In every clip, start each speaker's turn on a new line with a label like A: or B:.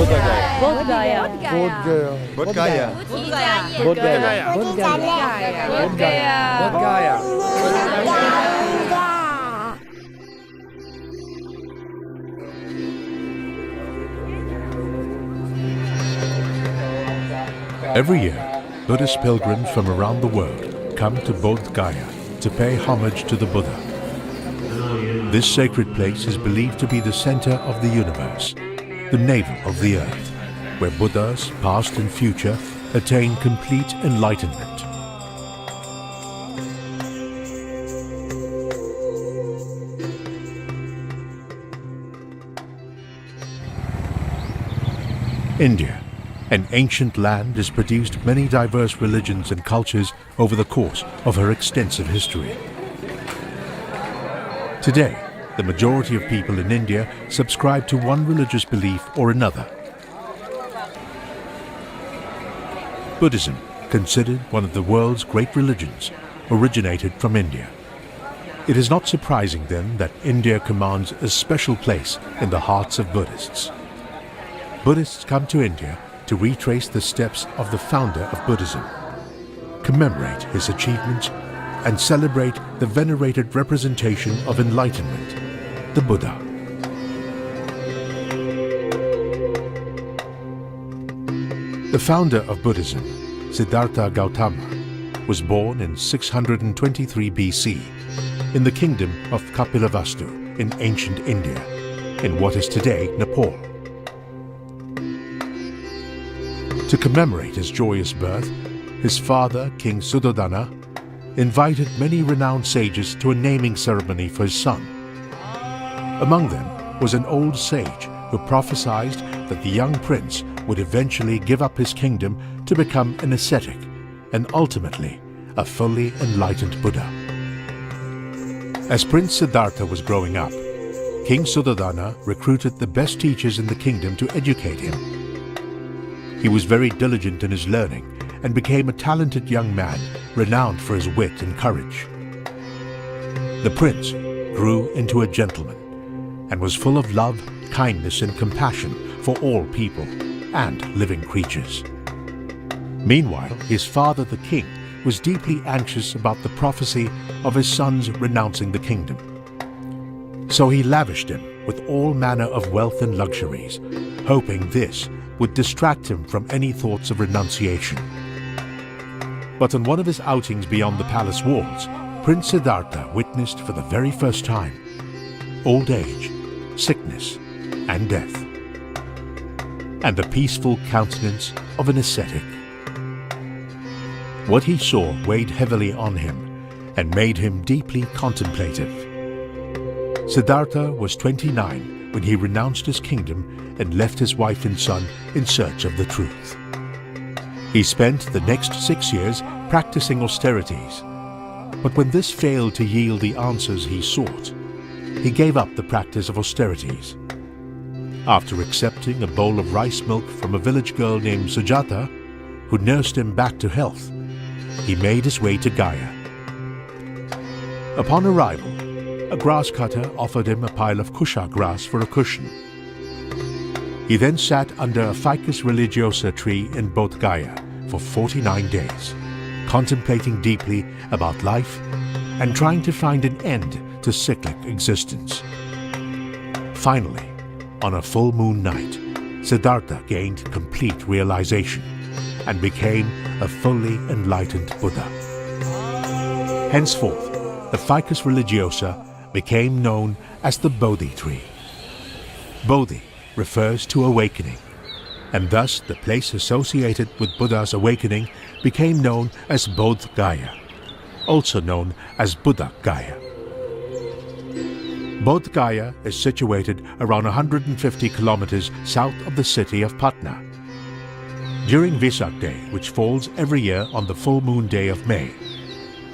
A: Bodh Gaya.
B: Bodh Gaya.
A: Bodh Gaya.
B: Bodh Gaya.
C: Every year, Buddhist pilgrims from around the world come to Bodh Gaya to pay homage to the Buddha. This sacred place is believed to be the center of the universe, the navel of the earth, where Buddhas, past and future, attain complete enlightenment. India, an ancient land, has produced many diverse religions and cultures over the course of her extensive history. Today, the majority of people in India subscribe to one religious belief or another. Buddhism, considered one of the world's great religions, originated from India. It is not surprising then that India commands a special place in the hearts of Buddhists. Buddhists come to India to retrace the steps of the founder of Buddhism, commemorate his achievements, and celebrate the venerated representation of enlightenment, the Buddha. The founder of Buddhism, Siddhartha Gautama, was born in 623 BC in the kingdom of Kapilavastu in ancient India, in what is today Nepal. To commemorate his joyous birth, his father, King Suddhodana, invited many renowned sages to a naming ceremony for his son. Among them was an old sage who prophesied that the young prince would eventually give up his kingdom to become an ascetic and ultimately a fully enlightened Buddha. As Prince Siddhartha was growing up, King Suddhodana recruited the best teachers in the kingdom to educate him. He was very diligent in his learning and became a talented young man renowned for his wit and courage. The prince grew into a gentleman and was full of love, kindness, and compassion for all people and living creatures. Meanwhile, his father, the king, was deeply anxious about the prophecy of his son's renouncing the kingdom. So he lavished him with all manner of wealth and luxuries, hoping this would distract him from any thoughts of renunciation. But on one of his outings beyond the palace walls, Prince Siddhartha witnessed for the very first time old age, sickness, and death, and the peaceful countenance of an ascetic. What he saw weighed heavily on him and made him deeply contemplative. Siddhartha was 29 when he renounced his kingdom and left his wife and son in search of the truth. He spent the next 6 years practicing austerities, but when this failed to yield the answers he sought, he gave up the practice of austerities. After accepting a bowl of rice milk from a village girl named Sujata, who nursed him back to health, he made his way to Gaya. Upon arrival, a grass cutter offered him a pile of kusha grass for a cushion. He then sat under a ficus religiosa tree in Bodh Gaya for 49 days, contemplating deeply about life and trying to find an end to cyclic existence. Finally, on a full moon night, Siddhartha gained complete realization and became a fully enlightened Buddha. Henceforth, the ficus religiosa became known as the Bodhi tree. Bodhi refers to awakening, and thus the place associated with Buddha's awakening became known as Bodh Gaya, also known as Buddha Gaya. Bodh Gaya is situated around 150 kilometers south of the city of Patna. During Vesak Day, which falls every year on the full moon day of May,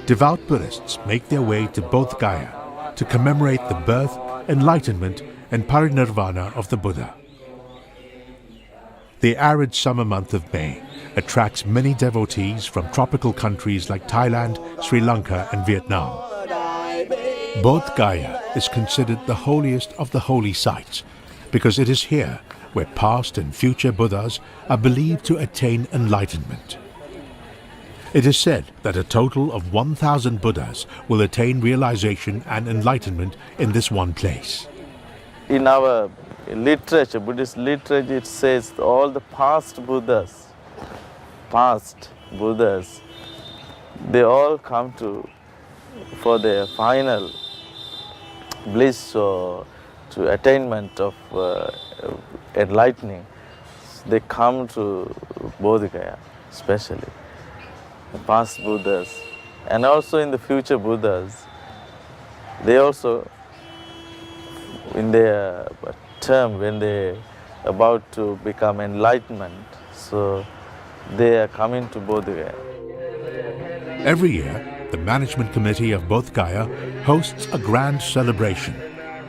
C: devout Buddhists make their way to Bodh Gaya to commemorate the birth, enlightenment, and parinirvana of the Buddha. The arid summer month of May attracts many devotees from tropical countries like Thailand, Sri Lanka, and Vietnam. Bodh Gaya is considered the holiest of the holy sites because it is here where past and future Buddhas are believed to attain enlightenment. It is said that a total of 1,000 Buddhas will attain realization and enlightenment in this one place.
D: In our literature, Buddhist literature, it says all the past Buddhas, they all come for their final bliss or to attainment of enlightening. They come to Bodh Gaya, especially the past Buddhas, and also in the future Buddhas. They also, in their term, when they about to become enlightenment, so they are coming to Bodh Gaya.
C: Every year, the management committee of Bodh Gaya hosts a grand celebration,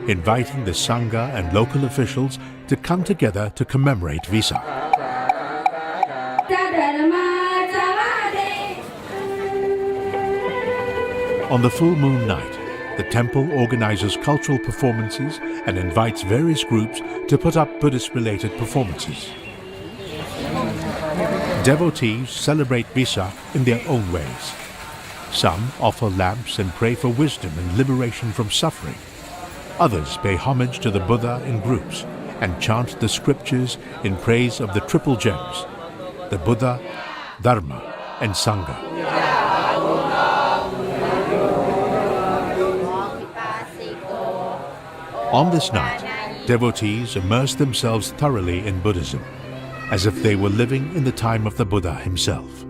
C: inviting the Sangha and local officials to come together to commemorate Vesak. On the full moon night, the temple organizes cultural performances and invites various groups to put up Buddhist-related performances. Devotees celebrate Vesak in their own ways. Some offer lamps and pray for wisdom and liberation from suffering. Others pay homage to the Buddha in groups and chant the scriptures in praise of the triple gems, the Buddha, Dharma, and Sangha. On this night, devotees immerse themselves thoroughly in Buddhism, as if they were living in the time of the Buddha himself.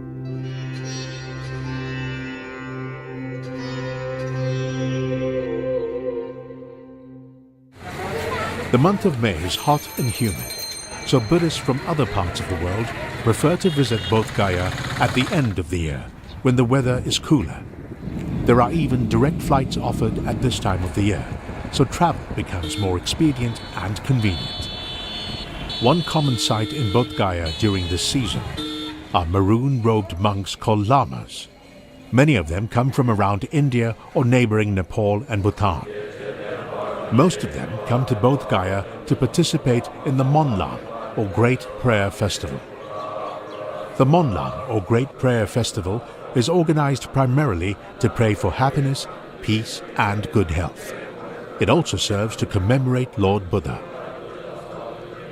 C: The month of May is hot and humid, so Buddhists from other parts of the world prefer to visit Bodh Gaya at the end of the year, when the weather is cooler. There are even direct flights offered at this time of the year, so travel becomes more expedient and convenient. One common sight in Bodh Gaya during this season are maroon-robed monks called lamas. Many of them come from around India or neighboring Nepal and Bhutan. Most of them come to Bodh Gaya to participate in the Monlam, or Great Prayer Festival. The Monlam, or Great Prayer Festival, is organized primarily to pray for happiness, peace, and good health. It also serves to commemorate Lord Buddha.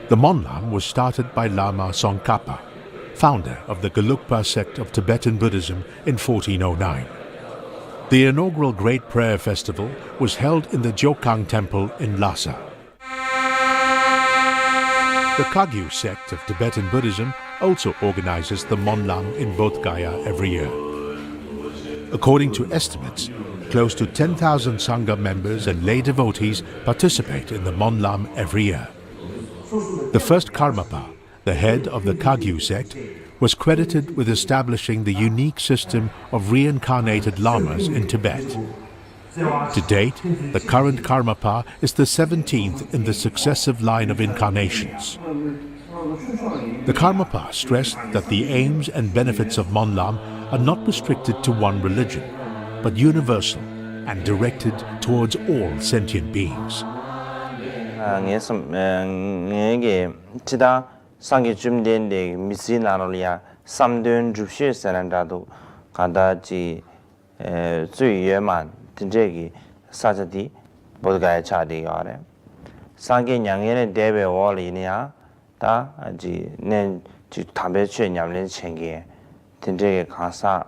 C: The Monlam was started by Lama Tsongkhapa, founder of the Gelugpa sect of Tibetan Buddhism in 1409. The inaugural Great Prayer Festival was held in the Jokang Temple in Lhasa. The Kagyu sect of Tibetan Buddhism also organizes the Monlam in Bodh Gaya every year. According to estimates, close to 10,000 Sangha members and lay devotees participate in the Monlam every year. The first Karmapa, the head of the Kagyu sect, was credited with establishing the unique system of reincarnated lamas in Tibet. To date, the current Karmapa is the 17th in the successive line of incarnations. The Karmapa stressed that the aims and benefits of Monlam are not restricted to one religion, but universal and directed towards all sentient beings.
E: 상기 준비된데 미신나로리아 삼든 주시 사람다도 간다지 주의에만 진짜기 사자디 보드가에 차디요래 상기 양에는 대배 월이냐 다 아지 nen지 담배 취냐면 챙기 진짜게 가사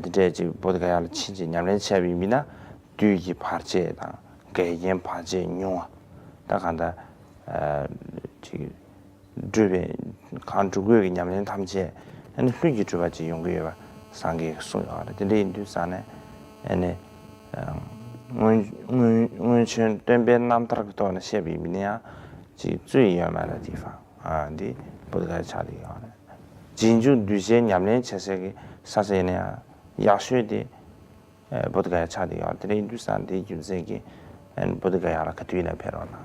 E: 진짜지 보드가에 치지 냐면 채비미나 뒤지 파제다 개인 파제 뇨아 다 간다 지 driven contribute nyamlen tamje and hui juba ji yong ge ba sangi so ya de le ndu san ne ene un chen tembe nam trak to ne xie bi mi ya ji zui ya ma de 地方啊 di bo de cha li ya ne jin ju du xie nyamlen che se ge sa se ne ya xue de bo de cha li ya de le ndu san de ju se ge and bo de ya la ka tui na phe ro na.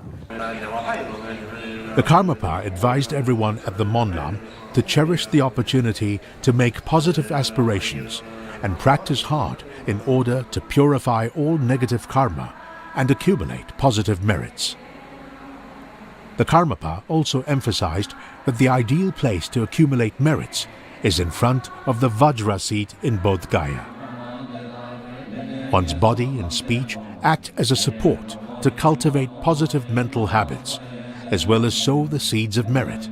C: The Karmapa advised everyone at the Monlam to cherish the opportunity to make positive aspirations and practice hard in order to purify all negative karma and accumulate positive merits. The Karmapa also emphasized that the ideal place to accumulate merits is in front of the Vajra seat in Bodh Gaya. One's body and speech act as a support to cultivate positive mental habits, as well as sow the seeds of merit,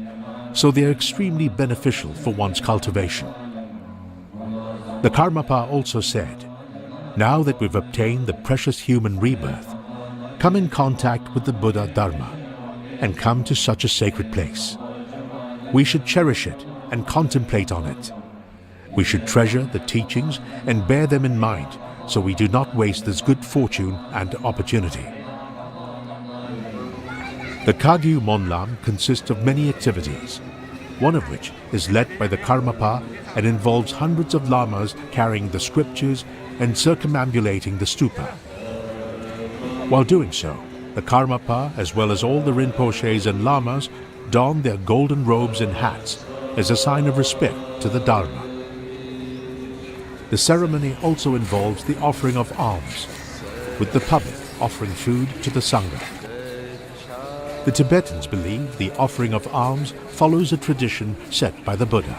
C: so they are extremely beneficial for one's cultivation. The Karmapa also said, now that we've obtained the precious human rebirth, come in contact with the Buddha Dharma and come to such a sacred place. We should cherish it and contemplate on it. We should treasure the teachings and bear them in mind so we do not waste this good fortune and opportunity. The Kagyu Monlam consists of many activities, one of which is led by the Karmapa and involves hundreds of lamas carrying the scriptures and circumambulating the stupa. While doing so, the Karmapa, as well as all the Rinpoches and lamas, don their golden robes and hats as a sign of respect to the Dharma. The ceremony also involves the offering of alms, with the public offering food to the Sangha. The Tibetans believe the offering of alms follows a tradition set by the Buddha.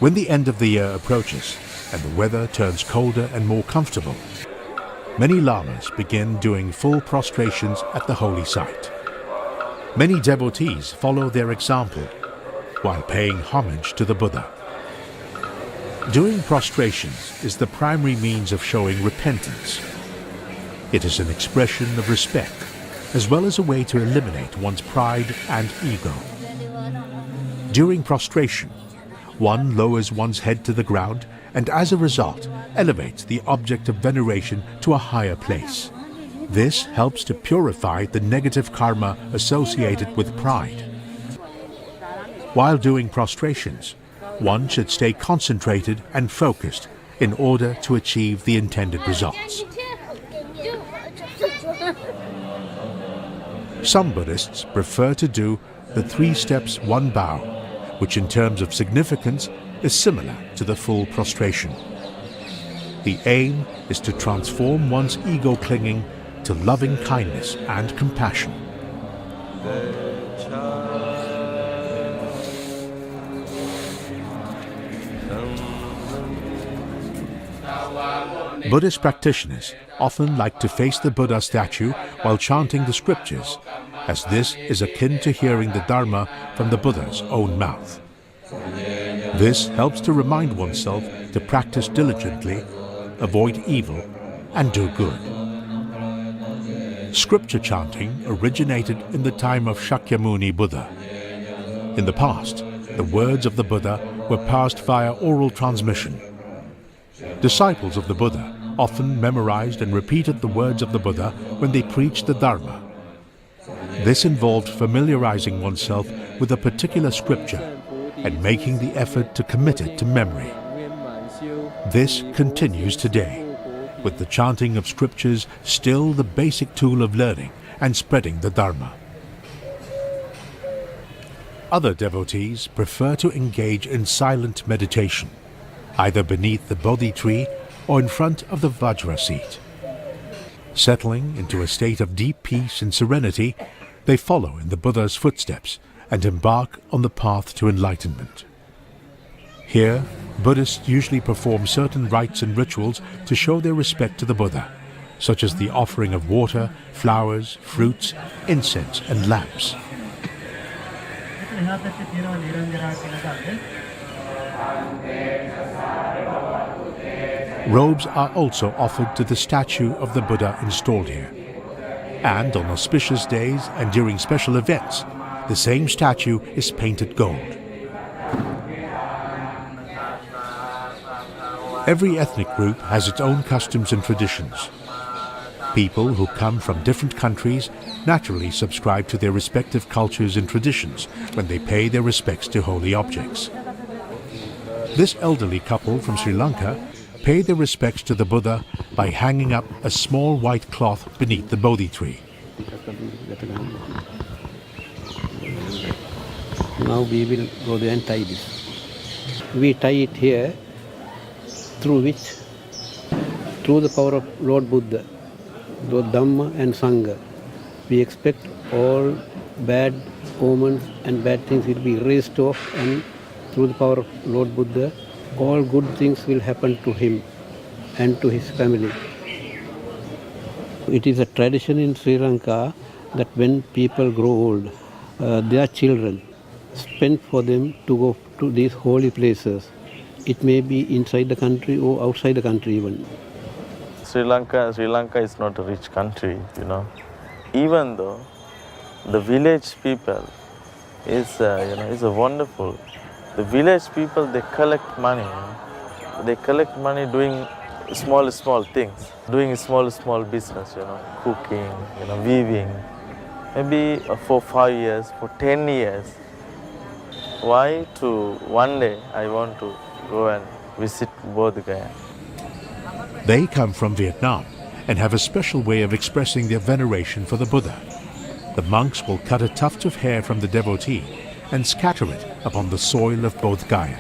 C: When the end of the year approaches and the weather turns colder and more comfortable, many lamas begin doing full prostrations at the holy site. Many devotees follow their example while paying homage to the Buddha. Doing prostrations is the primary means of showing repentance. It is an expression of respect, as well as a way to eliminate one's pride and ego. During prostration, one lowers one's head to the ground and as a result elevates the object of veneration to a higher place. This helps to purify the negative karma associated with pride. While doing prostrations, one should stay concentrated and focused in order to achieve the intended results. Some Buddhists prefer to do the 3 steps, 1 bow, which in terms of significance is similar to the full prostration. The aim is to transform one's ego clinging to loving kindness and compassion. Buddhist practitioners often like to face the Buddha statue while chanting the scriptures, as this is akin to hearing the Dharma from the Buddha's own mouth. This helps to remind oneself to practice diligently, avoid evil, and do good. Scripture chanting originated in the time of Shakyamuni Buddha. In the past, the words of the Buddha were passed via oral transmission. Disciples of the Buddha often memorized and repeated the words of the Buddha when they preached the Dharma. This involved familiarizing oneself with a particular scripture and making the effort to commit it to memory. This continues today, with the chanting of scriptures still the basic tool of learning and spreading the Dharma. Other devotees prefer to engage in silent meditation, either beneath the Bodhi tree or in front of the Vajra seat. Settling into a state of deep peace and serenity, they follow in the Buddha's footsteps and embark on the path to enlightenment. Here, Buddhists usually perform certain rites and rituals to show their respect to the Buddha, such as the offering of water, flowers, fruits, incense, and lamps. Robes are also offered to the statue of the Buddha installed here. And on auspicious days and during special events, the same statue is painted gold. Every ethnic group has its own customs and traditions. People who come from different countries naturally subscribe to their respective cultures and traditions when they pay their respects to holy objects. This elderly couple from Sri Lanka pay their respects to the Buddha by hanging up a small white cloth beneath the Bodhi tree.
F: Now we will go there and tie this. We tie it here, through which, through the power of Lord Buddha, the Dhamma and Sangha. We expect all bad omens and bad things will be erased off, and through the power of Lord Buddha, all good things will happen to him and to his family. It is a tradition in Sri Lanka that when people grow old, their children spend for them to go to these holy places. It may be inside the country or outside the country even.
D: Sri Lanka is not a rich country, you know. Even though the village people is a wonderful. The village people, they collect money. They collect money doing small things, doing small business, you know, cooking, you know, weaving. Maybe for 5 years, for 10 years. Why? To one day I want to go and visit Bodh Gaya.
C: They come from Vietnam and have a special way of expressing their veneration for the Buddha. The monks will cut a tuft of hair from the devotee and scatter it upon the soil of Bodh Gaya.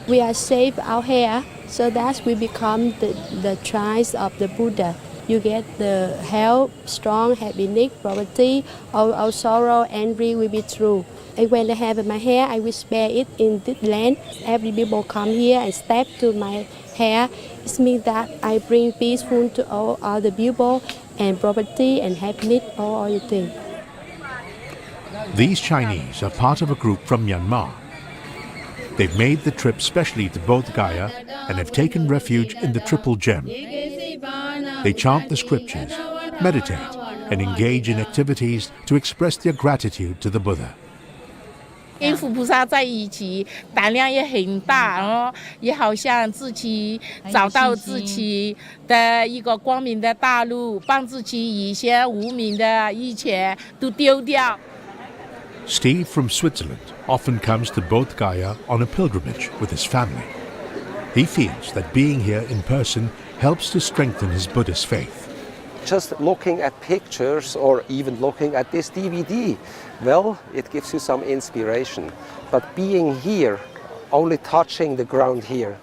G: We are save our hair so that we become the tribes of the Buddha. You get the health, strong, happiness, poverty, our sorrow, envy will be true. And when I have my hair, I will spare it in this land. Every people come here and step to my hair. It means that I bring peaceful to all other people and property and happiness, all the things.
C: These Chinese are part of a group from Myanmar. They've made the trip specially to Bodh Gaya and have taken refuge in the Triple Gem. They chant the scriptures, meditate, and engage in activities to express their gratitude to the Buddha.
H: 跟佛菩萨在一起，胆量也很大哦，也好像自己找到自己的一个光明的大路，帮自己以前无明的一切都丢掉。
C: Steve from Switzerland often comes to Bodh Gaya on a pilgrimage with his family. He feels that being here in person helps to strengthen his Buddhist faith.
I: Just looking at pictures or even looking at this DVD, well, it gives you some inspiration. But being here, only touching the ground here,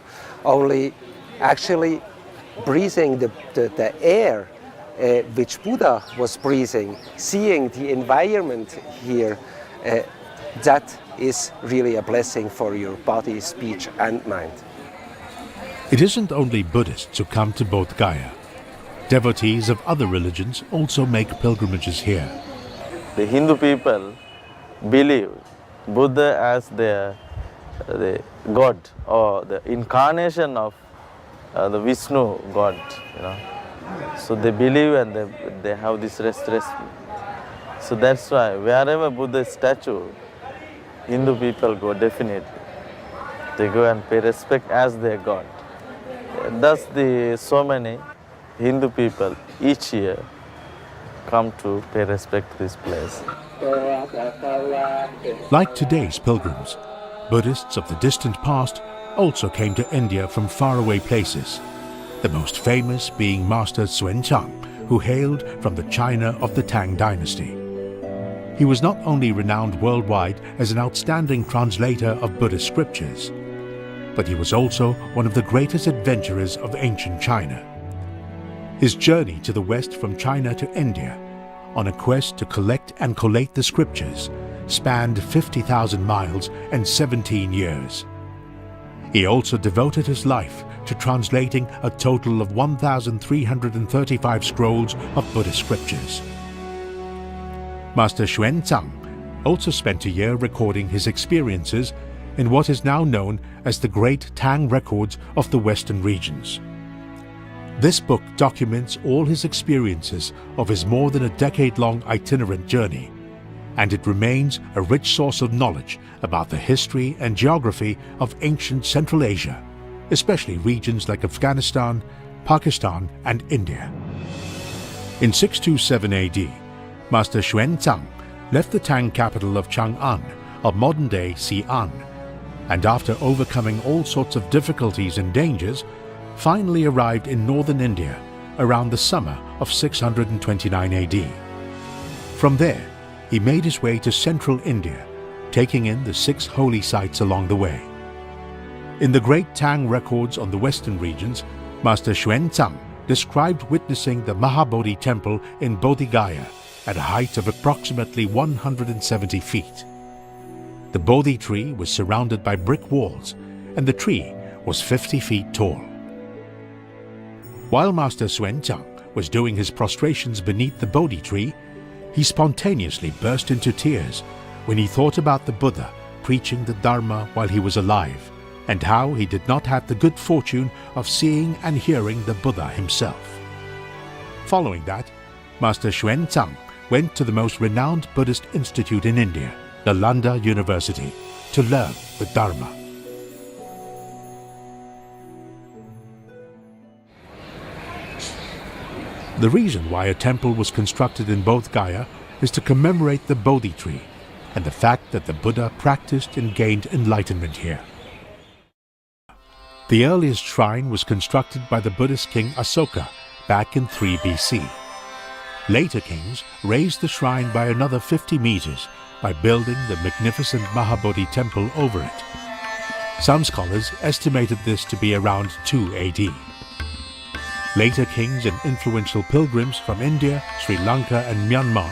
I: only actually breathing the air which Buddha was breathing, seeing the environment here, that is really a blessing for your body, speech and mind.
C: It isn't only Buddhists who come to Bodh Gaya. Devotees of other religions also make pilgrimages here.
D: The Hindu people believe Buddha as the God or the incarnation of the Vishnu God, you know. So they believe and they have this rest. So that's why wherever Buddha statue, Hindu people go definitely. They go and pay respect as their God. Thus so many Hindu people each year come to pay respect to this place.
C: Like today's pilgrims, Buddhists of the distant past also came to India from faraway places, the most famous being Master Xuanzang, who hailed from the China of the Tang dynasty. He was not only renowned worldwide as an outstanding translator of Buddhist scriptures, but he was also one of the greatest adventurers of ancient China. His journey to the west from China to India, on a quest to collect and collate the scriptures, spanned 50,000 miles and 17 years. He also devoted his life to translating a total of 1,335 scrolls of Buddhist scriptures. Master Xuanzang also spent a year recording his experiences in what is now known as the Great Tang Records of the Western regions. This book documents all his experiences of his more than a decade-long itinerant journey, and it remains a rich source of knowledge about the history and geography of ancient Central Asia, especially regions like Afghanistan, Pakistan, and India. In 627 AD, Master Xuanzang left the Tang capital of Chang'an, of modern-day Xi'an, and after overcoming all sorts of difficulties and dangers, finally arrived in northern India around the summer of 629 AD. From there, he made his way to central India, taking in the 6 holy sites along the way. In the Great Tang Records on the western regions, Master Xuanzang described witnessing the Mahabodhi temple in Bodh Gaya at a height of approximately 170 feet. The Bodhi tree was surrounded by brick walls, and the tree was 50 feet tall. While Master Xuanzang was doing his prostrations beneath the Bodhi tree, he spontaneously burst into tears when he thought about the Buddha preaching the Dharma while he was alive, and how he did not have the good fortune of seeing and hearing the Buddha himself. Following that, Master Xuanzang went to the most renowned Buddhist institute in India, Nalanda University, to learn the Dharma. The reason why a temple was constructed in Bodh Gaya is to commemorate the Bodhi tree and the fact that the Buddha practiced and gained enlightenment here. The earliest shrine was constructed by the Buddhist king Asoka back in 3 BC. Later kings raised the shrine by another 50 meters by building the magnificent Mahabodhi temple over it. Some scholars estimated this to be around 2 AD. Later kings and influential pilgrims from India, Sri Lanka and Myanmar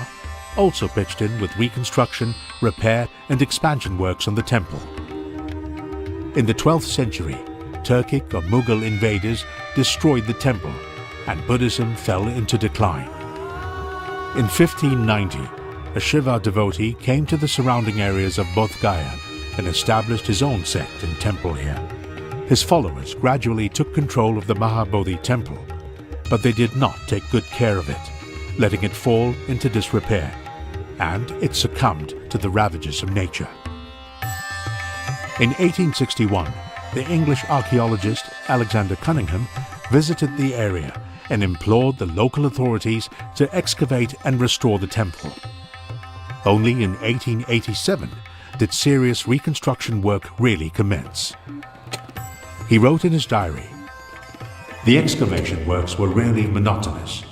C: also pitched in with reconstruction, repair and expansion works on the temple. In the 12th century, Turkic or Mughal invaders destroyed the temple and Buddhism fell into decline. In 1590, a Shiva devotee came to the surrounding areas of Bodh Gaya and established his own sect and temple here. His followers gradually took control of the Mahabodhi temple, but they did not take good care of it, letting it fall into disrepair, and it succumbed to the ravages of nature. In 1861, the English archaeologist Alexander Cunningham visited the area and implored the local authorities to excavate and restore the temple. Only in 1887 did serious reconstruction work really commence. He wrote in his diary, "The excavation works were really monotonous.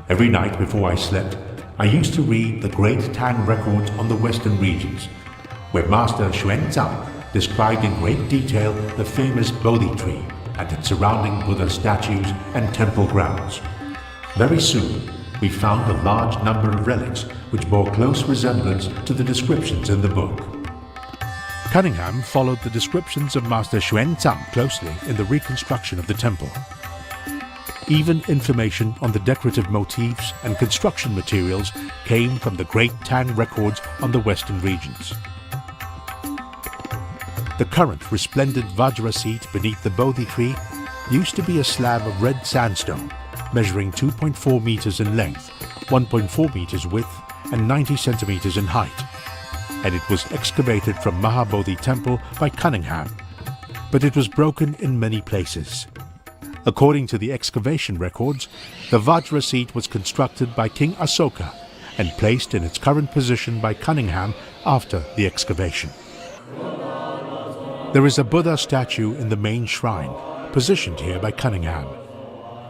C: Every night before I slept, I used to read the great Tang records on the western regions, where Master Xuanzang described in great detail the famous Bodhi tree and its surrounding Buddha statues and temple grounds. Very soon, we found a large number of relics which bore close resemblance to the descriptions in the book." Cunningham followed the descriptions of Master Xuanzang closely in the reconstruction of the temple. Even information on the decorative motifs and construction materials came from the great Tang records on the western regions. The current resplendent Vajra seat beneath the Bodhi tree used to be a slab of red sandstone measuring 2.4 meters in length, 1.4 meters width and 90 centimeters in height, and it was excavated from Mahabodhi temple by Cunningham, but it was broken in many places. According to the excavation records, the Vajra seat was constructed by King Asoka and placed in its current position by Cunningham after the excavation. There is a Buddha statue in the main shrine, positioned here by Cunningham.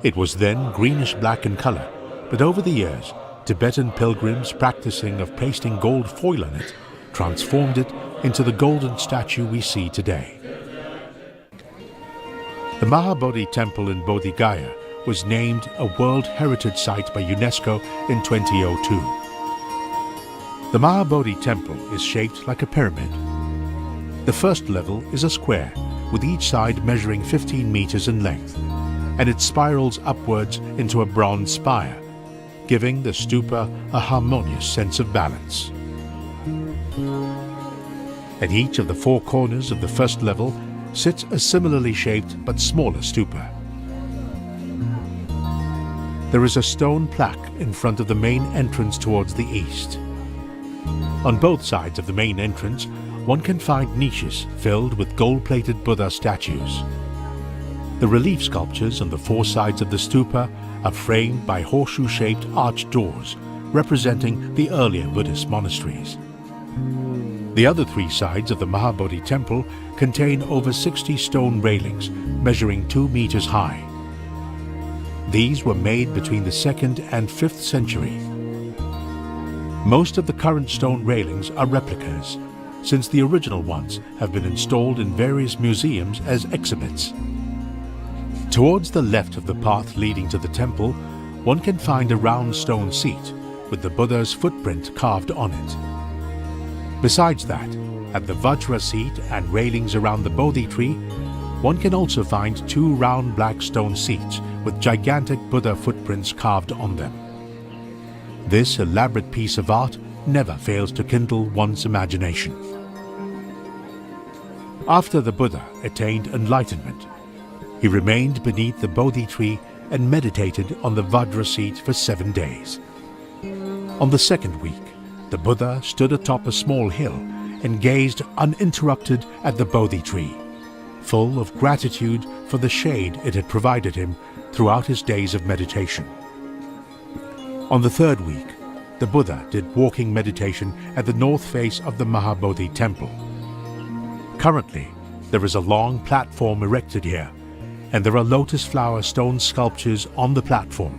C: It was then greenish-black in color, but over the years, Tibetan pilgrims practicing of pasting gold foil on it transformed it into the golden statue we see today. The Mahabodhi temple in Bodh Gaya was named a World Heritage Site by UNESCO in 2002. The Mahabodhi temple is shaped like a pyramid. The first level is a square, with each side measuring 15 meters in length, and it spirals upwards into a bronze spire, giving the stupa a harmonious sense of balance. At each of the 4 corners of the first level sits a similarly shaped but smaller stupa. There is a stone plaque in front of the main entrance towards the east. On both sides of the main entrance, one can find niches filled with gold-plated Buddha statues. The relief sculptures on the 4 sides of the stupa are framed by horseshoe-shaped arched doors, representing the earlier Buddhist monasteries. The other 3 sides of the Mahabodhi temple contain over 60 stone railings measuring 2 meters high. These were made between the 2nd and 5th century. Most of the current stone railings are replicas, since the original ones have been installed in various museums as exhibits. Towards the left of the path leading to the temple, one can find a round stone seat with the Buddha's footprint carved on it. Besides that, at the Vajra seat and railings around the Bodhi tree, one can also find two round black stone seats with gigantic Buddha footprints carved on them. This elaborate piece of art never fails to kindle one's imagination. After the Buddha attained enlightenment, he remained beneath the Bodhi tree and meditated on the Vajra seat for 7 days. On the second week, the Buddha stood atop a small hill and gazed uninterrupted at the Bodhi tree, full of gratitude for the shade it had provided him throughout his days of meditation. On the third week, the Buddha did walking meditation at the north face of the Mahabodhi temple. Currently, there is a long platform erected here, and there are lotus flower stone sculptures on the platform,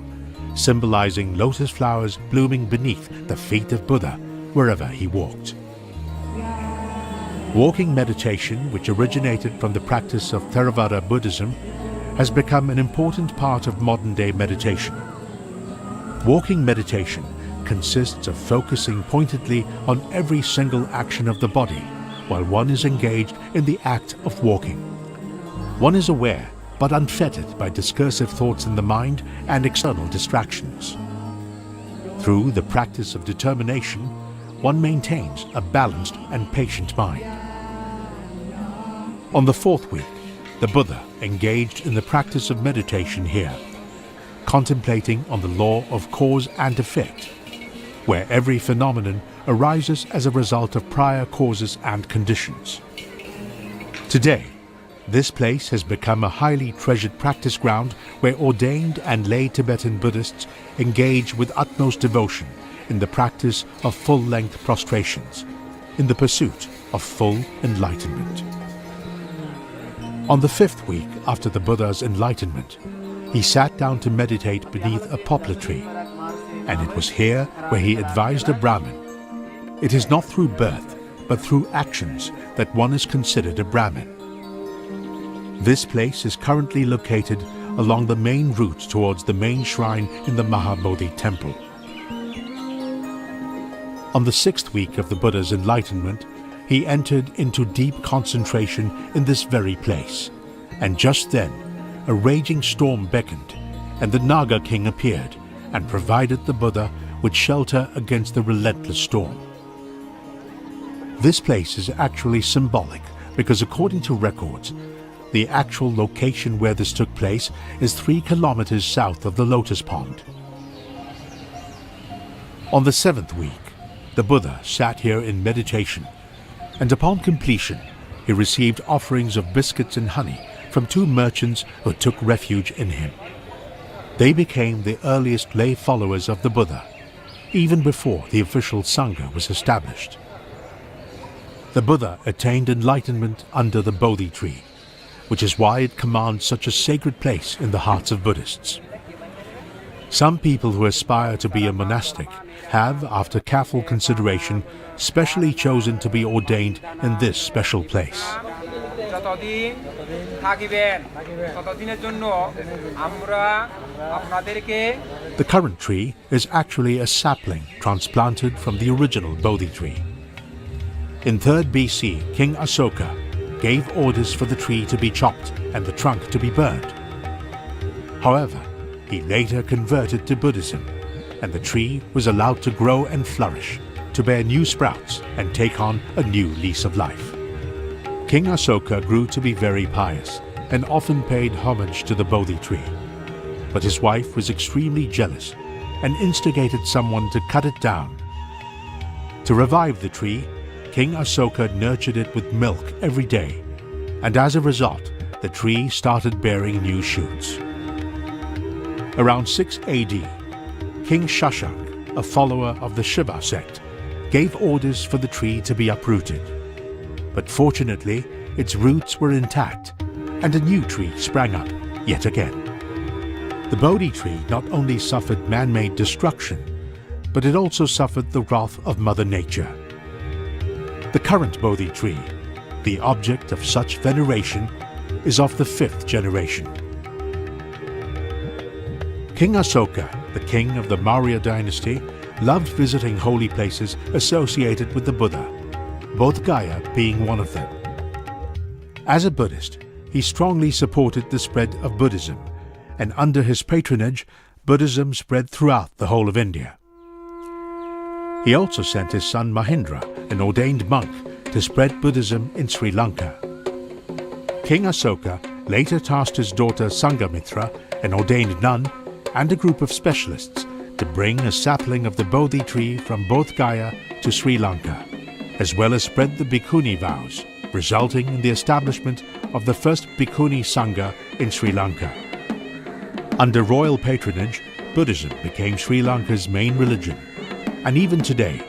C: symbolizing lotus flowers blooming beneath the feet of Buddha wherever he walked. Walking meditation, which originated from the practice of Theravada Buddhism, has become an important part of modern-day meditation. Walking meditation consists of focusing pointedly on every single action of the body while one is engaged in the act of walking. One is aware but unfettered by discursive thoughts in the mind and external distractions. Through the practice of determination, one maintains a balanced and patient mind. On the fourth week, the Buddha engaged in the practice of meditation here, contemplating on the law of cause and effect, where every phenomenon arises as a result of prior causes and conditions. Today, this place has become a highly treasured practice ground where ordained and lay Tibetan Buddhists engage with utmost devotion in the practice of full-length prostrations, in the pursuit of full enlightenment. On the fifth week after the Buddha's enlightenment, he sat down to meditate beneath a poplar tree, and it was here where he advised a Brahmin, "It is not through birth, but through actions that one is considered a Brahmin." This place is currently located along the main route towards the main shrine in the Mahabodhi temple. On the sixth week of the Buddha's enlightenment, he entered into deep concentration in this very place, and just then a raging storm beckoned, and the Naga king appeared and provided the Buddha with shelter against the relentless storm. This place is actually symbolic because, according to records, the actual location where this took place is 3 kilometers south of the lotus pond. On the seventh week, the Buddha sat here in meditation, and upon completion, he received offerings of biscuits and honey from 2 merchants who took refuge in him. They became the earliest lay followers of the Buddha, even before the official Sangha was established. The Buddha attained enlightenment under the Bodhi tree, which is why it commands such a sacred place in the hearts of Buddhists. Some people who aspire to be a monastic have, after careful consideration, specially chosen to be ordained in this special place. The current tree is actually a sapling transplanted from the original Bodhi tree. In 3rd BC, King Asoka gave orders for the tree to be chopped and the trunk to be burned. However, he later converted to Buddhism, and the tree was allowed to grow and flourish, to bear new sprouts and take on a new lease of life. King Asoka grew to be very pious and often paid homage to the Bodhi tree, but his wife was extremely jealous and instigated someone to cut it down. To revive the tree, King Asoka nurtured it with milk every day, and as a result, the tree started bearing new shoots. Around 6 AD, King Shashank, a follower of the Shiva sect, gave orders for the tree to be uprooted. But fortunately, its roots were intact, and a new tree sprang up yet again. The Bodhi tree not only suffered man-made destruction, but it also suffered the wrath of Mother Nature. The current Bodhi tree, the object of such veneration, is of the 5th generation. King Asoka, the king of the Maurya dynasty, loved visiting holy places associated with the Buddha, Bodh Gaya being one of them. As a Buddhist, he strongly supported the spread of Buddhism, and under his patronage, Buddhism spread throughout the whole of India. He also sent his son Mahindra, an ordained monk, to spread Buddhism in Sri Lanka. King Asoka later tasked his daughter Sangamitra, an ordained nun, and a group of specialists to bring a sapling of the Bodhi tree from Bodh Gaya to Sri Lanka, as well as spread the Bhikkhuni vows, resulting in the establishment of the first Bhikkhuni Sangha in Sri Lanka. Under royal patronage, Buddhism became Sri Lanka's main religion, and even today,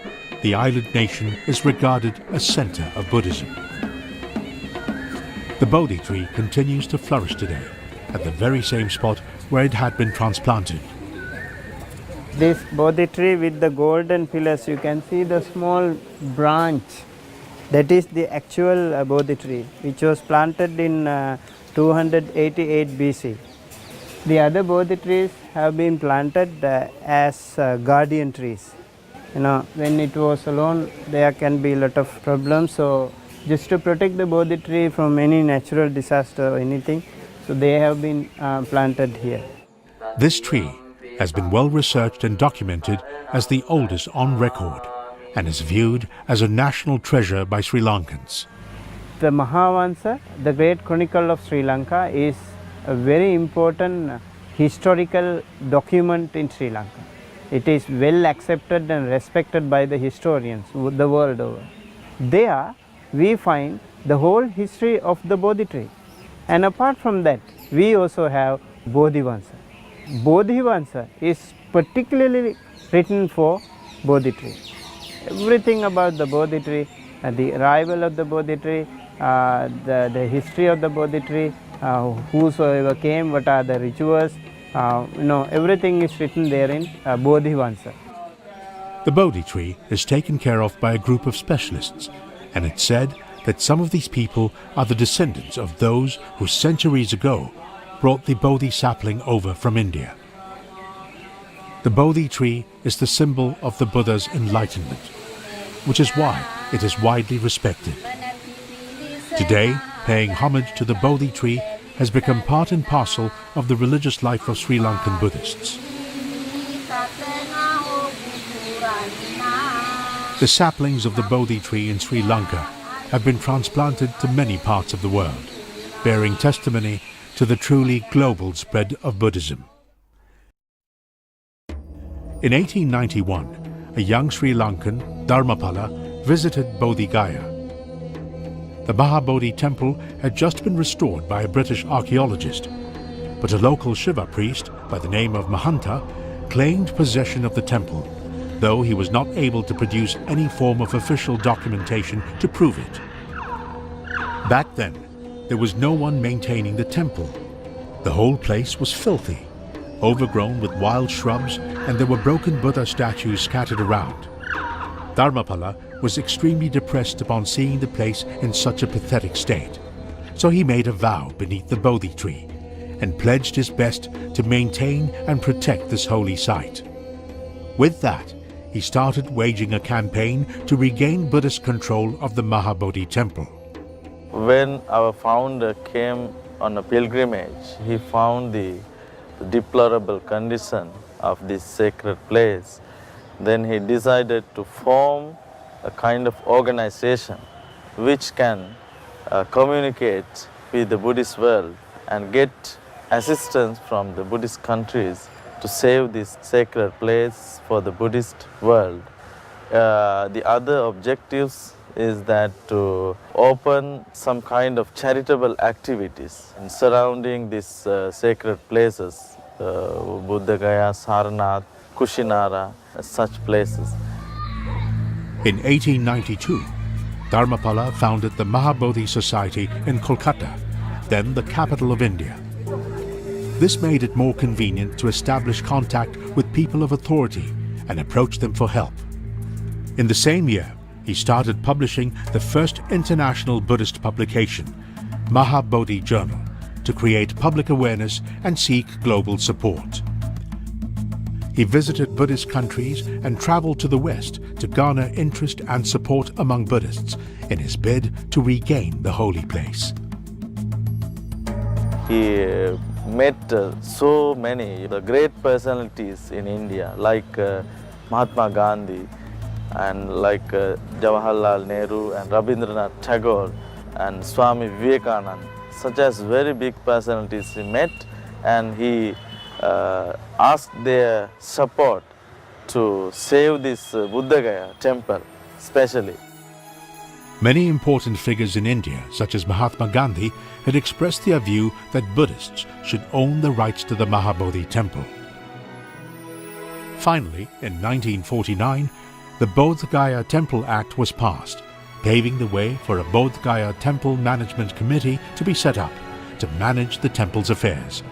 C: the island nation is regarded as centre of Buddhism. The Bodhi tree continues to flourish today, at the very same spot where it had been transplanted.
J: This Bodhi tree with the golden pillars, you can see the small branch. That is the actual Bodhi tree, which was planted in 288 BC. The other Bodhi trees have been planted as guardian trees. You know, when it was alone, there can be a lot of problems. So, just to protect the Bodhi tree from any natural disaster or anything, so they have been planted here.
C: This tree has been well researched and documented as the oldest on record, and is viewed as a national treasure by Sri Lankans.
J: The Mahavansa, the Great Chronicle of Sri Lanka, is a very important historical document in Sri Lanka. It is well accepted and respected by the historians the world over. There we find the whole history of the Bodhi tree, and apart from that we also have Bodhivansa. Bodhivansa is particularly written for Bodhi tree. Everything about the Bodhi tree, the arrival of the Bodhi tree, the history of the Bodhi tree, whosoever came, what are the rituals, everything is written there in Bodhivansa.
C: The Bodhi tree is taken care of by a group of specialists, and it's said that some of these people are the descendants of those who centuries ago brought the Bodhi sapling over from India. The Bodhi tree is the symbol of the Buddha's enlightenment, which is why it is widely respected. Today, paying homage to the Bodhi tree has become part and parcel of the religious life of Sri Lankan Buddhists. The saplings of the Bodhi tree in Sri Lanka have been transplanted to many parts of the world, bearing testimony to the truly global spread of Buddhism. In 1891, a young Sri Lankan, Dharmapala, visited Bodhi Gaya. The Mahabodhi temple had just been restored by a British archaeologist, but a local Shiva priest by the name of Mahanta claimed possession of the temple, though he was not able to produce any form of official documentation to prove it. Back then, there was no one maintaining the temple. The whole place was filthy, overgrown with wild shrubs, and there were broken Buddha statues scattered around. Dharmapala was extremely depressed upon seeing the place in such a pathetic state, so he made a vow beneath the Bodhi tree and pledged his best to maintain and protect this holy site. With that, he started waging a campaign to regain Buddhist control of the Mahabodhi temple.
D: When our founder came on a pilgrimage, he found the deplorable condition of this sacred place. Then he decided to form a kind of organization which can communicate with the Buddhist world and get assistance from the Buddhist countries to save this sacred place for the Buddhist world. The other objectives is that to open some kind of charitable activities in surrounding these sacred places, Bodh Gaya, Sarnath, Kushinara, such places.
C: In 1892, Dharmapala founded the Mahabodhi Society in Kolkata, then the capital of India. This made it more convenient to establish contact with people of authority and approach them for help. In the same year, he started publishing the first international Buddhist publication, Mahabodhi Journal, to create public awareness and seek global support. he visited Buddhist countries and traveled to the West to garner interest and support among Buddhists in his bid to regain the holy place.
D: He met so many great personalities in India, like Mahatma Gandhi, and like Jawaharlal Nehru and Rabindranath Tagore and Swami Vivekananda. Such as very big personalities he met, and he asked their support to save this Buddha Gaya temple especially.
C: Many important figures in India, such as Mahatma Gandhi, had expressed their view that Buddhists should own the rights to the Mahabodhi temple. Finally, in 1949, the Bodh Gaya Temple Act was passed, paving the way for a Bodh Gaya Temple Management Committee to be set up to manage the temple's affairs.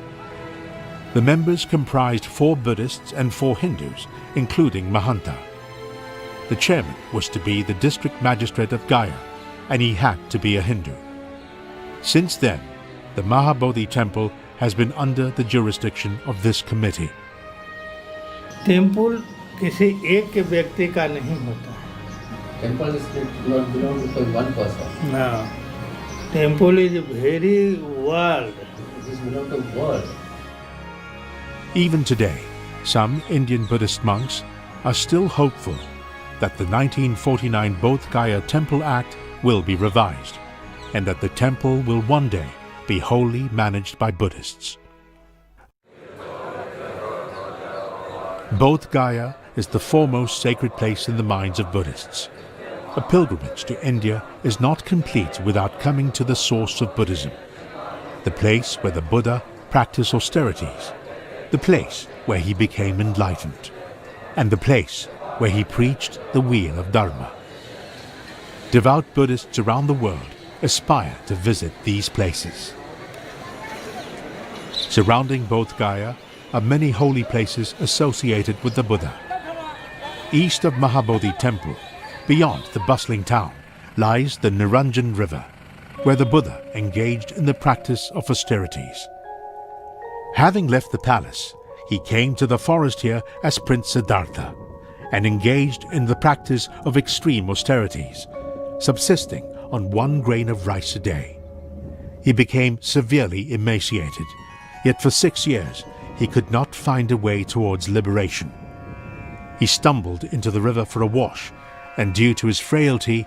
C: The members comprised 4 Buddhists and 4 Hindus, including Mahanta. The chairman was to be the district magistrate of Gaya, and he had to be a Hindu. Since then, the Mahabodhi temple has been under the jurisdiction of this committee.
K: Temple किसी एक के व्यक्ति का नहीं होता है.
L: Temple is not belong to one person.
K: No. Temple is a very world.
L: It is belong to world.
C: Even today, some Indian Buddhist monks are still hopeful that the 1949 Bodh Gaya Temple Act will be revised, and that the temple will one day be wholly managed by Buddhists. Bodh Gaya is the foremost sacred place in the minds of Buddhists. A pilgrimage to India is not complete without coming to the source of Buddhism, the place where the Buddha practiced austerities, the place where he became enlightened, and the place where he preached the wheel of Dharma. Devout Buddhists around the world aspire to visit these places. Surrounding Bodh Gaya are many holy places associated with the Buddha. East of Mahabodhi Temple, beyond the bustling town, lies the Niranjan River, where the Buddha engaged in the practice of austerities. Having left the palace, he came to the forest here as Prince Siddhartha and engaged in the practice of extreme austerities, subsisting on 1 grain of rice a day. He became severely emaciated, yet for 6 years he could not find a way towards liberation. He stumbled into the river for a wash, and due to his frailty,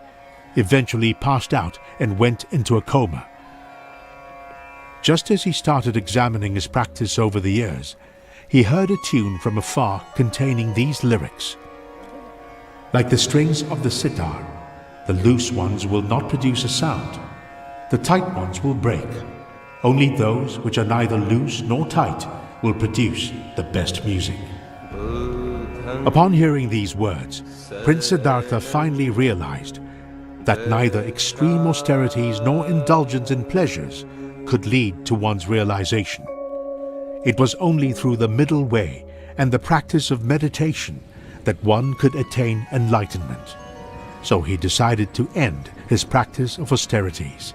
C: eventually passed out and went into a coma. Just as he started examining his practice over the years, he heard a tune from afar containing these lyrics. Like the strings of the sitar, the loose ones will not produce a sound. The tight ones will break. Only those which are neither loose nor tight will produce the best music. Upon hearing these words, Prince Siddhartha finally realized that neither extreme austerities nor indulgence in pleasures could lead to one's realization. It was only through the middle way and the practice of meditation that one could attain enlightenment. So he decided to end his practice of austerities.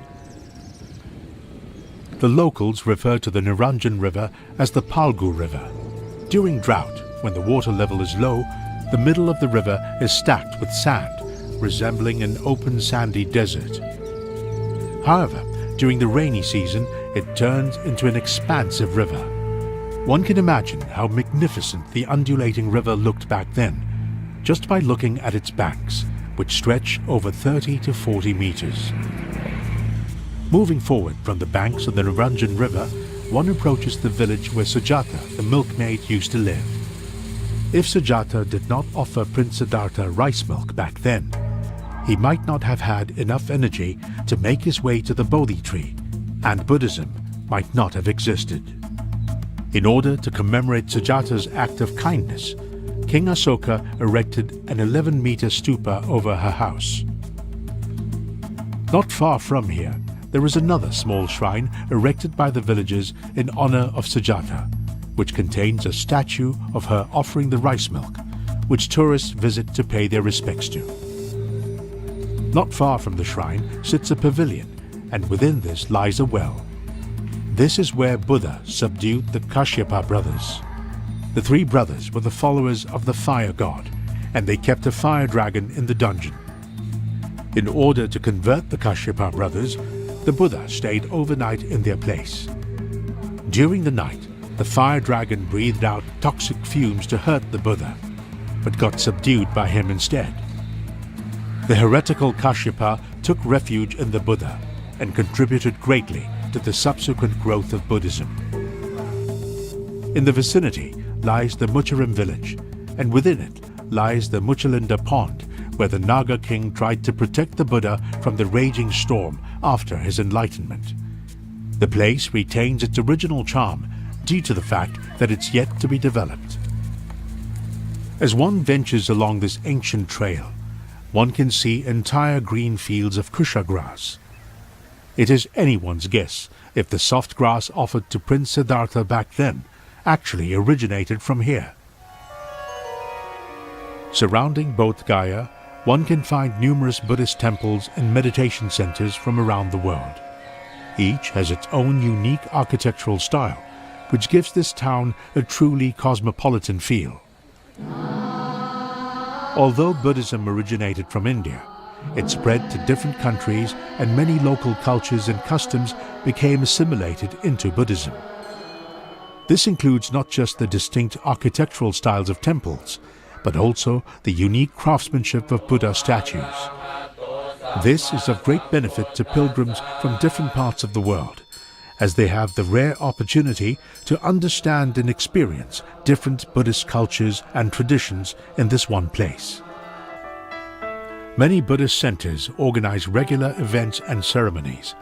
C: The locals refer to the Niranjan River as the Palgu River. During drought, when the water level is low, the middle of the river is stacked with sand, resembling an open sandy desert. However, during the rainy season, it turns into an expansive river. One can imagine how magnificent the undulating river looked back then, just by looking at its banks, which stretch over 30 to 40 meters. Moving forward from the banks of the Niranjan River, one approaches the village where Sujata, the milkmaid, used to live. If Sujata did not offer Prince Siddhartha rice milk back then, he might not have had enough energy to make his way to the Bodhi tree, and Buddhism might not have existed. In order to commemorate Sujata's act of kindness, King Asoka erected an 11-meter stupa over her house. Not far from here, there is another small shrine erected by the villagers in honor of Sujata, which contains a statue of her offering the rice milk, which tourists visit to pay their respects to. Not far from the shrine sits a pavilion, and within this lies a well. This is where Buddha subdued the Kashyapa brothers. The three brothers were the followers of the fire god, and they kept a fire dragon in the dungeon. In order to convert the Kashyapa brothers, the Buddha stayed overnight in their place. During the night, the fire dragon breathed out toxic fumes to hurt the Buddha, but got subdued by him instead. The heretical Kashyapa took refuge in the Buddha and contributed greatly to the subsequent growth of Buddhism. In the vicinity lies the Mucharam village, and within it lies the Muchalinda pond, where the Naga king tried to protect the Buddha from the raging storm after his enlightenment. The place retains its original charm due to the fact that it's yet to be developed. As one ventures along this ancient trail, one can see entire green fields of kusha grass. It is anyone's guess if the soft grass offered to Prince Siddhartha back then actually originated from here. Surrounding Bodh Gaya, one can find numerous Buddhist temples and meditation centers from around the world. Each has its own unique architectural style, which gives this town a truly cosmopolitan feel. Although Buddhism originated from India, it spread to different countries and many local cultures and customs became assimilated into Buddhism. This includes not just the distinct architectural styles of temples, but also the unique craftsmanship of Buddha statues. This is of great benefit to pilgrims from different parts of the world, as they have the rare opportunity to understand and experience different Buddhist cultures and traditions in this one place. Many Buddhist centers organize regular events and ceremonies,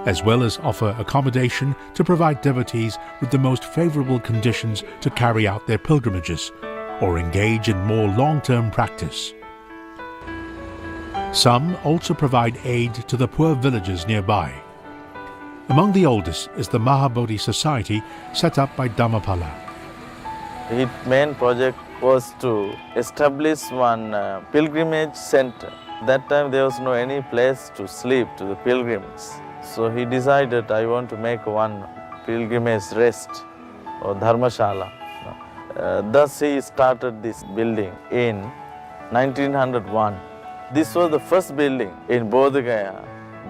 C: as well as offer accommodation to provide devotees with the most favorable conditions to carry out their pilgrimages or engage in more long-term practice. Some also provide aid to the poor villages nearby. Among the oldest is the Mahabodhi Society set up by Dhammapala.
D: His main project was to establish one pilgrimage center. That time there was no any place to sleep to the pilgrims. So he decided, I want to make one pilgrimage rest or dharmashala. Thus he started this building in 1901. This was the first building in Bodh Gaya.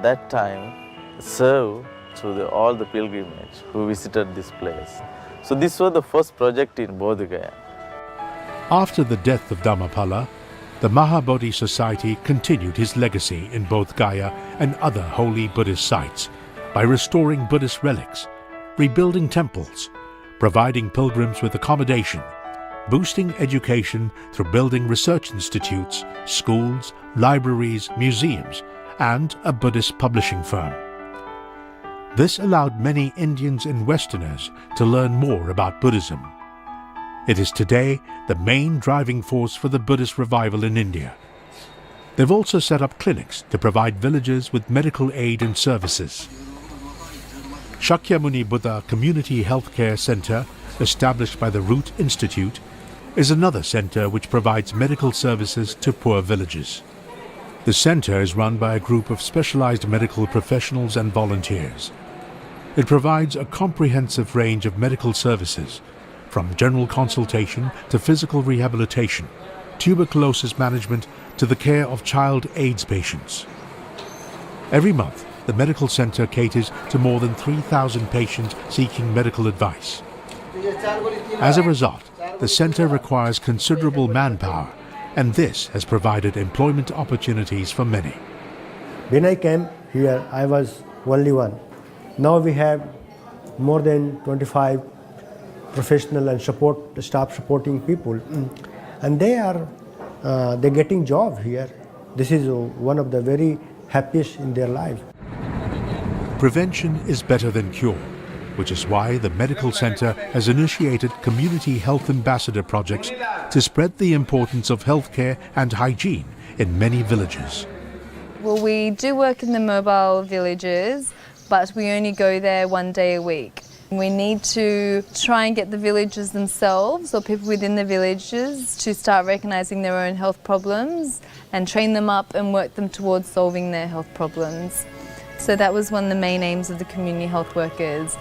D: That time served to all the pilgrimage who visited this place. So this was the first project in Bodh Gaya.
C: After the death of Dhammapala, the Mahabodhi Society continued his legacy in Bodh Gaya and other holy Buddhist sites by restoring Buddhist relics, rebuilding temples, providing pilgrims with accommodation, boosting education through building research institutes, schools, libraries, museums, and a Buddhist publishing firm. This allowed many Indians and Westerners to learn more about Buddhism. It is today the main driving force for the Buddhist revival in India. They've also set up clinics to provide villagers with medical aid and services. Shakyamuni Buddha Community Healthcare Center, established by the Root Institute, is another center which provides medical services to poor villages. The center is run by a group of specialized medical professionals and volunteers. It provides a comprehensive range of medical services, from general consultation to physical rehabilitation, tuberculosis management to the care of child AIDS patients. Every month, the medical center caters to more than 3,000 patients seeking medical advice. As a result, the center requires considerable manpower, and this has provided employment opportunities for many.
B: When I came here, I was only one. Now we have more than 25 professional and staff supporting people, and they're getting job here. This is one of the very happiest in their life.
C: Prevention is better than cure, which is why the medical center has initiated community health ambassador projects to spread the importance of healthcare and hygiene in many villages.
A: Well, we do work in the mobile villages, but we only go there one day a week. We need to try and get the villagers themselves or people within the villages to start recognising their own health problems and train them up and work them towards solving their health problems. So that was one of the main aims of the community health workers.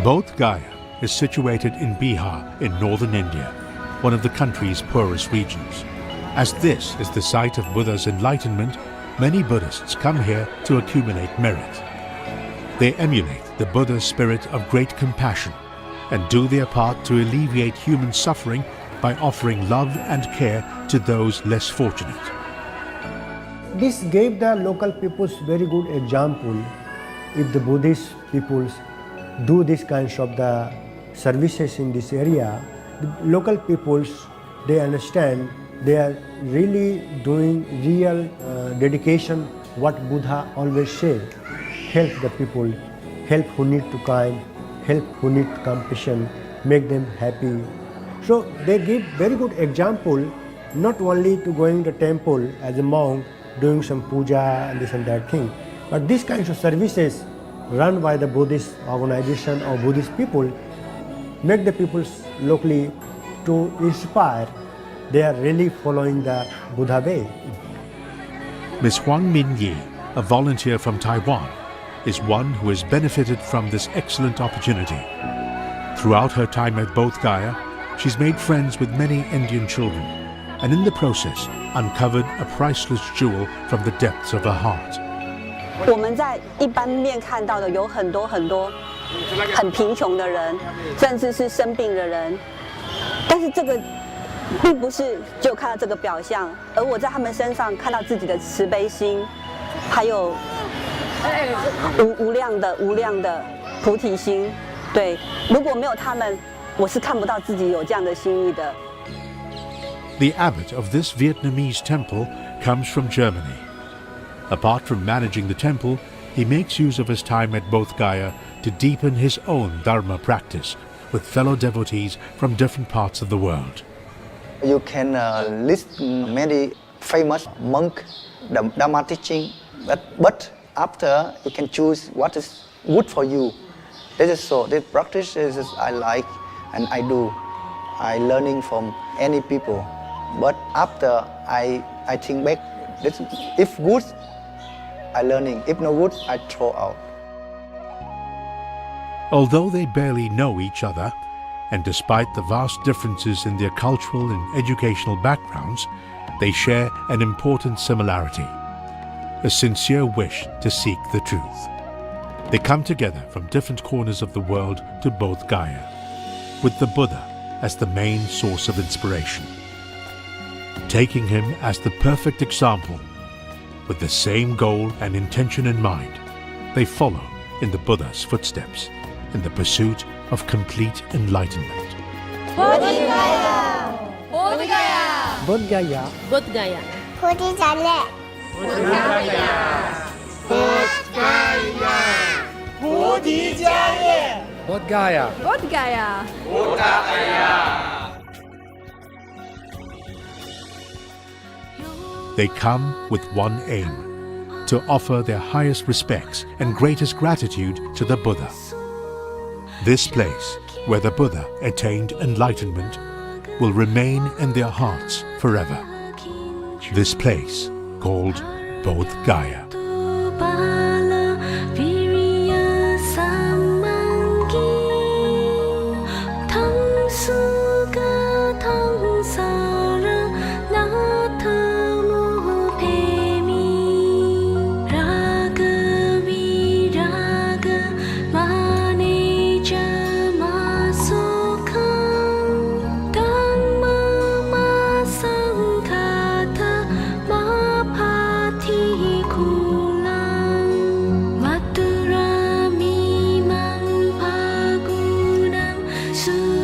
C: Bodh Gaya is situated in Bihar in northern India, one of the country's poorest regions. As this is the site of Buddha's enlightenment, many Buddhists come here to accumulate merit. They emulate the Buddha's spirit of great compassion and do their part to alleviate human suffering by offering love and care to those less fortunate.
B: This gave the local peoples very good example. If the Buddhist peoples do this kinds of the services in this area, the local peoples, they understand they are really doing real dedication, what Buddha always said, help the people, help who need to kind, help who need compassion, make them happy. So they give very good example, not only to going to temple as a monk, doing some puja and this and that thing, but these kinds of services run by the Buddhist organization or Buddhist people make the people locally to inspire. They are really following the Buddha way.
C: Ms. Huang Minyi, a volunteer from Taiwan, is one who has benefited from this excellent opportunity. Throughout her time at Bodh Gaya, she's made friends with many Indian children, and in the process uncovered a priceless jewel from the depths of her heart.
M: 我们在一般面看到的有很多很贫穷的人，甚至是生病的人，但是这个并不是就看到这个表象，而我在他们身上看到自己的慈悲心，还有无量的菩提心。对，如果没有他们，我是看不到自己有这样的心意的。
C: The abbot of this Vietnamese temple comes from Germany. Apart from managing the temple, he makes use of his time at Bodh Gaya to deepen his own Dharma practice with fellow devotees from different parts of the world.
N: You can list many famous monk Dharma teaching, but after you can choose what is good for you. This is so. This practice is I like and I do. I learning from any people, but after I think back, this, if good, I learning. If no good, I throw out.
C: Although they barely know each other, and despite the vast differences in their cultural and educational backgrounds, they share an important similarity: a sincere wish to seek the truth. They come together from different corners of the world to Bodh Gaya, with the Buddha as the main source of inspiration. Taking him as the perfect example, with the same goal and intention in mind, they follow in the Buddha's footsteps in the pursuit of complete enlightenment.
O: Bodh Gaya! Bodh Gaya!
B: Bodh Gaya.
O: Bodh Gaya! Bodh Gaya! Bodh Gaya!
P: Bodh Gaya!
O: Bodh Gaya!
P: Bodh Gaya!
C: They come with one aim: to offer their highest respects and greatest gratitude to the Buddha. This place, where the Buddha attained enlightenment, will remain in their hearts forever. This place, called Bodh Gaya.
O: Su